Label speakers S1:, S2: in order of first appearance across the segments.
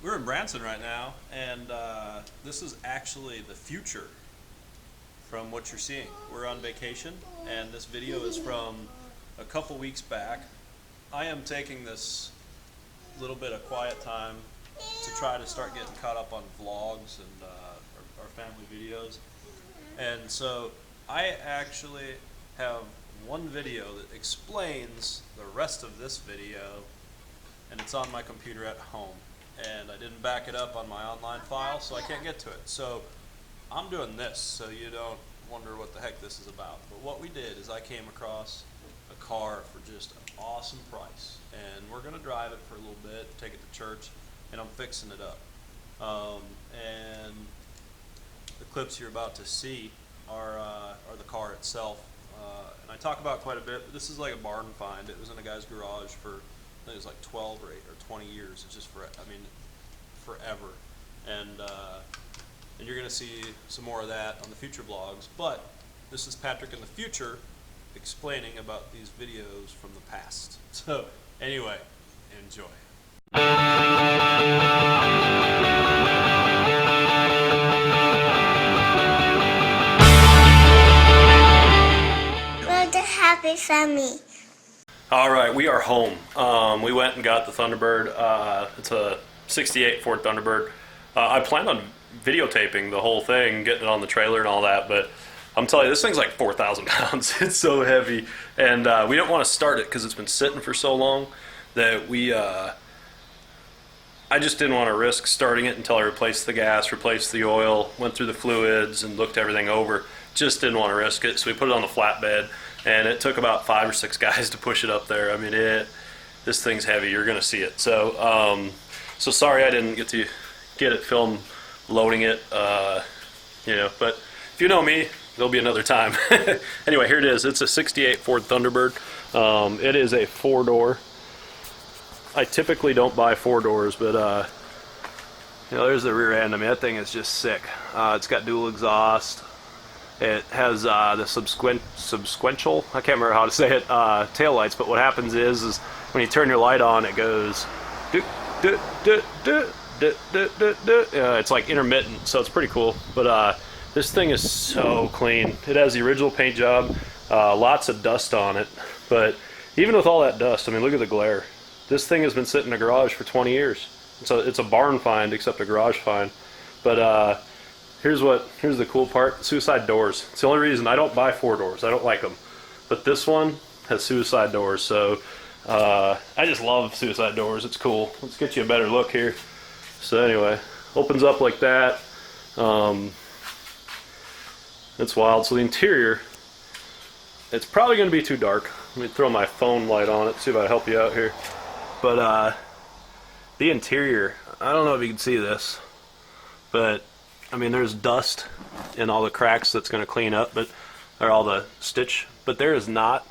S1: We're in Branson right now, and this is actually the future from what you're seeing. We're on vacation, and this video is from a couple weeks back. I am taking this little bit of quiet time to try to start getting caught up on vlogs and our family videos. And so I actually have one video that explains the rest of this video, and it's on my computer at home. And I didn't back it up on my online file, so I can't get to it. So I'm doing this so you don't wonder what the heck this is about. But what we did is I came across a car for just an awesome price, and we're going to drive it for a little bit, take it to church, and I'm fixing it up. And the clips you're about to see are the car itself. And I talk about it quite a bit, but this is like a barn find. It was in a guy's garage for, I think it was like 12 or 20 years. It's just forever. And you're going to see some more of that on the future vlogs. But this is Patrick in the future explaining about these videos from the past. So anyway, enjoy.
S2: We're the happy family.
S1: All right, we are home. We went and got the Thunderbird. It's a 68 Ford Thunderbird. I planned on videotaping the whole thing, getting it on the trailer and all that, but I'm telling you, this thing's like 4,000 pounds. It's so heavy, and we don't want to start it because it's been sitting for so long that I just didn't want to risk starting it until I replaced the gas, replaced the oil, went through the fluids, and looked everything over. Just didn't want to risk it, so we put it on the flatbed, and it took about 5 or 6 guys to push it up there. I mean, this thing's heavy. You're going to see it. So, so sorry I didn't get it filmed loading it, but if you know me, there'll be another time. Anyway, here it is. It's a 68 Ford Thunderbird. It is a 4-door. I typically don't buy 4 doors, but there's the rear end. I mean, that thing is just sick. It's got dual exhaust. It has the subsequential, I can't remember how to say it, tail lights. But what happens is when you turn your light on, it goes it's like intermittent, so it's pretty cool. But this thing is so clean. It has the original paint job, lots of dust on it, but even with all that dust, I mean, look at the glare. This thing has been sitting in a garage for 20 years. So it's a barn find, except a garage find. But here's the cool part: suicide doors. It's the only reason I don't buy 4 doors. I don't like them, but this one has suicide doors. So I just love suicide doors. It's cool. Let's get you a better look here. So anyway, opens up like that. It's wild. So the interior, it's probably going to be too dark. Let me throw my phone light on it, see if I help you out here. But the interior, I don't know if you can see this, but I mean, there's dust in all the cracks that's going to clean up, but or all the stitch. But there is not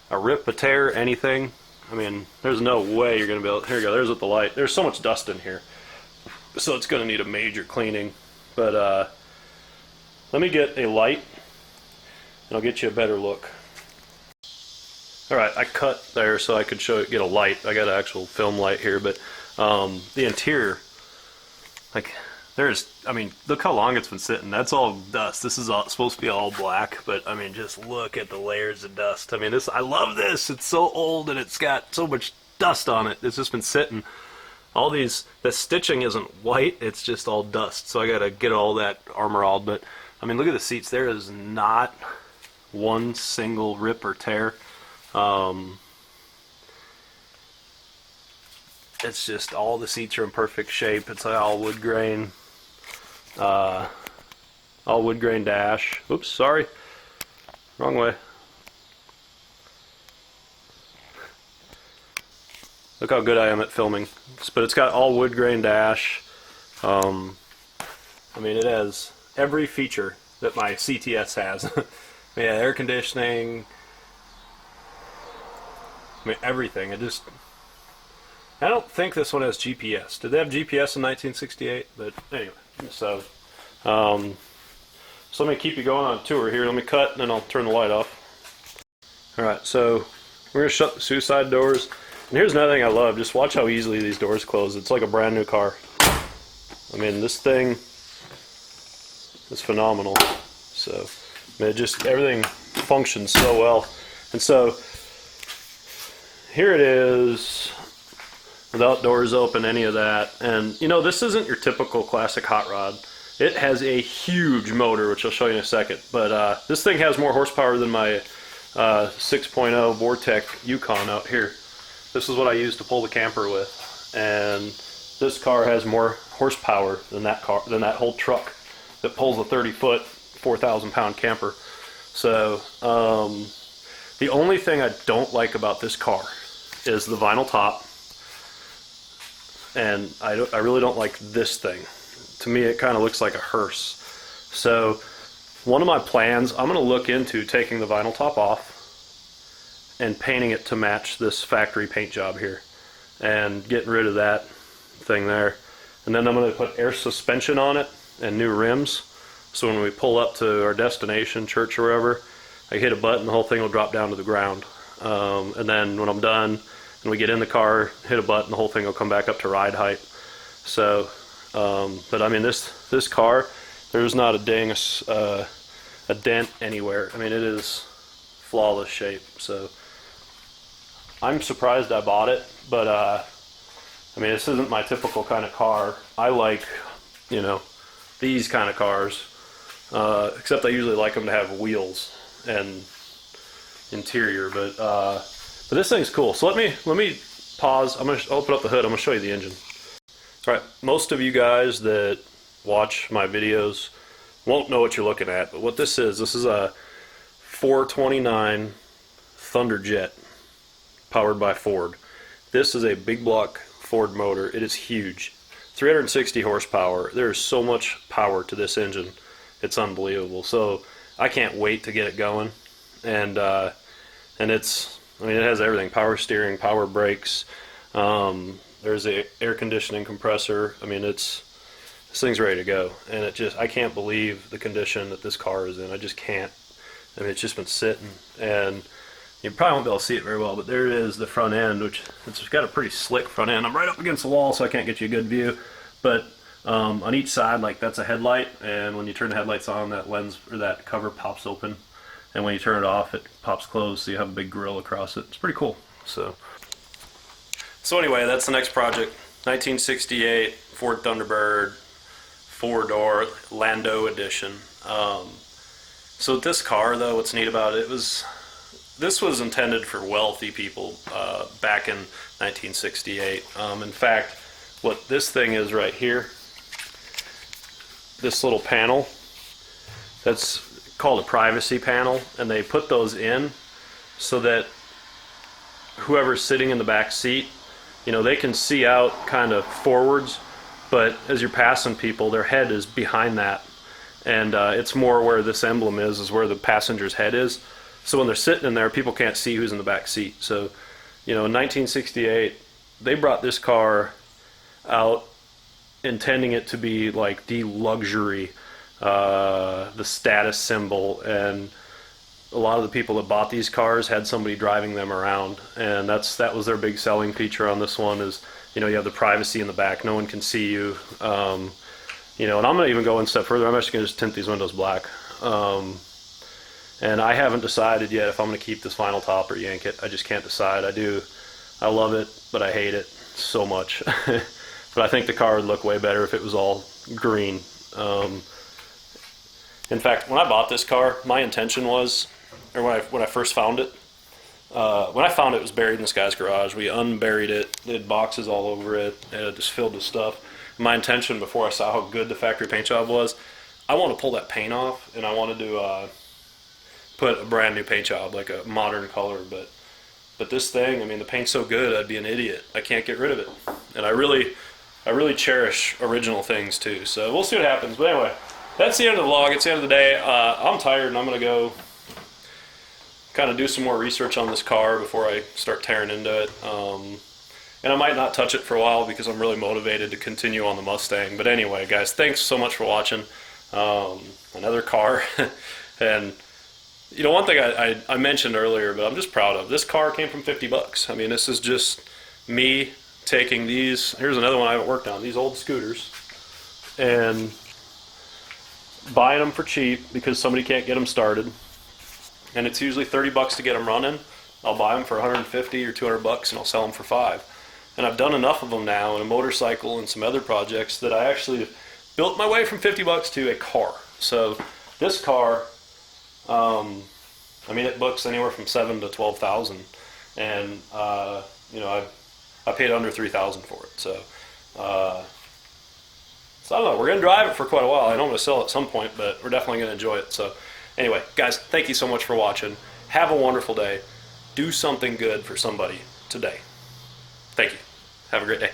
S1: a rip, a tear, anything. I mean, there's no way you're going to be able. Here you go. There's with the light. There's so much dust in here, so it's going to need a major cleaning. But let me get a light, and I'll get you a better look. All right, I cut there so I could get a light. I got an actual film light here, but the interior, like, I mean, look how long it's been sitting. That's all dust. This is supposed to be all black, but I mean, just look at the layers of dust. I mean, I love this. It's so old and it's got so much dust on it. It's just been sitting. The stitching isn't white, it's just all dust. So I gotta get all that armoralled. But I mean, look at the seats. There is not one single rip or tear. It's just all the seats are in perfect shape. It's like all wood grain dash. Oops, sorry, wrong way. Look how good I am at filming. But it's got all wood grain dash. I mean, it has every feature that my CTS has. Yeah, air conditioning. I mean, everything. I don't think this one has GPS. Did they have GPS in 1968? But anyway, so let me keep you going on a tour here. Let me cut, and then I'll turn the light off. All right, so we're gonna shut the suicide doors.
S3: And here's another thing I love. Just watch how easily these doors close. It's like a brand new car. I mean, this thing is phenomenal. So, I mean, it just, everything functions so well. And so, here it is, without doors open, any of that. And, you know, this isn't your typical classic hot rod. It has a huge motor, which I'll show you in a second. But this thing has more horsepower than my 6.0 Vortec Yukon out here. This is what I use to pull the camper with. And this car has more horsepower than that whole truck that pulls a 30-foot, 4,000-pound camper. So the only thing I don't like about this car is the vinyl top, and I really don't like this thing. To me, it kind of looks like a hearse. So one of my plans, I'm going to look into taking the vinyl top off and painting it to match this factory paint job here, and getting rid of that thing there. And then I'm going to put air suspension on it and new rims, so when we pull up to our destination, church or wherever, I hit a button, the whole thing will drop down to the ground. And then when I'm done and we get in the car, hit a button, the whole thing will come back up to ride height. So, but I mean, this car, there's not a dang a dent anywhere. I mean, it is flawless shape. So I'm surprised I bought it, but I mean, this isn't my typical kind of car. I like, you know, these kind of cars, except I usually like them to have wheels and interior. But this thing's cool. So let me pause. I'm gonna open up the hood. I'm gonna show you the engine. All right, most of you guys that watch my videos won't know what you're looking at, but what this is a 429 Thunderjet powered by Ford. This is a big block Ford motor. It is huge. 360 horsepower. There is so much power to this engine. It's unbelievable. So I can't wait to get it going. And it's, I mean, it has everything: power steering, power brakes. There's a air conditioning compressor. I mean, this thing's ready to go. And it just, I can't believe the condition that this car is in. I just can't. I mean, it's just been sitting, and you probably won't be able to see it very well, but there it is, the front end, which it's got a pretty slick front end. I'm right up against the wall, so I can't get you a good view. But on each side, like, that's a headlight, and when you turn the headlights on, that lens or that cover pops open, and when you turn it off, it pops closed, so you have a big grill across it. It's pretty cool. So anyway, that's the next project. 1968 Ford Thunderbird, 4-door Lando edition. So this car, though, what's neat about it, this was intended for wealthy people back in 1968. In fact, what this thing is right here, this little panel, that's called a privacy panel, and they put those in so that whoever's sitting in the back seat, you know, they can see out kind of forwards, but as you're passing people, their head is behind that. And it's more where this emblem is where the passenger's head is. So when they're sitting in there, people can't see who's in the back seat. So, you know, in 1968, they brought this car out intending it to be like the luxury, the status symbol, and a lot of the people that bought these cars had somebody driving them around, and that was their big selling feature on this one. Is, you know, you have the privacy in the back, no one can see you. You know, and I'm going to even go one step further. I'm actually going to just tint these windows black. And I haven't decided yet if I'm going to keep this vinyl top or yank it. I just can't decide. I love it, but I hate it so much. But I think the car would look way better if it was all green. In fact, when I bought this car, my intention was, or when I first found it, when I found it, it was buried in this guy's garage. We unburied it. It had boxes all over it, and it just filled with stuff. My intention, before I saw how good the factory paint job was, I want to pull that paint off, and I wanted to put a brand new paint job, like a modern color. But this thing, I mean, the paint's so good, I'd be an idiot. I can't get rid of it, and I really cherish original things too. So we'll see what happens. But anyway, that's the end of the vlog. It's the end of the day. I'm tired, and I'm gonna go kind of do some more research on this car before I start tearing into it. And I might not touch it for a while because I'm really motivated to continue on the Mustang. But anyway, guys, thanks so much for watching. Another car. And, you know, one thing I mentioned earlier, but I'm just proud of, this car came from $50. I mean, this is just me taking these, here's another one I haven't worked on, these old scooters, and buying them for cheap because somebody can't get them started. And it's usually 30 bucks to get them running. I'll buy them for 150 or 200 bucks and I'll sell them for $5. And I've done enough of them now in a motorcycle and some other projects that I actually built my way from 50 bucks to a car. So this car, I mean, it books anywhere from 7 to 12,000, and you know, I paid under 3,000 for it. So, so I don't know. We're gonna drive it for quite a while. I know I'm gonna sell it at some point, but we're definitely gonna enjoy it. So, anyway, guys, thank you so much for watching. Have a wonderful day. Do something good for somebody today. Thank you. Have a great day.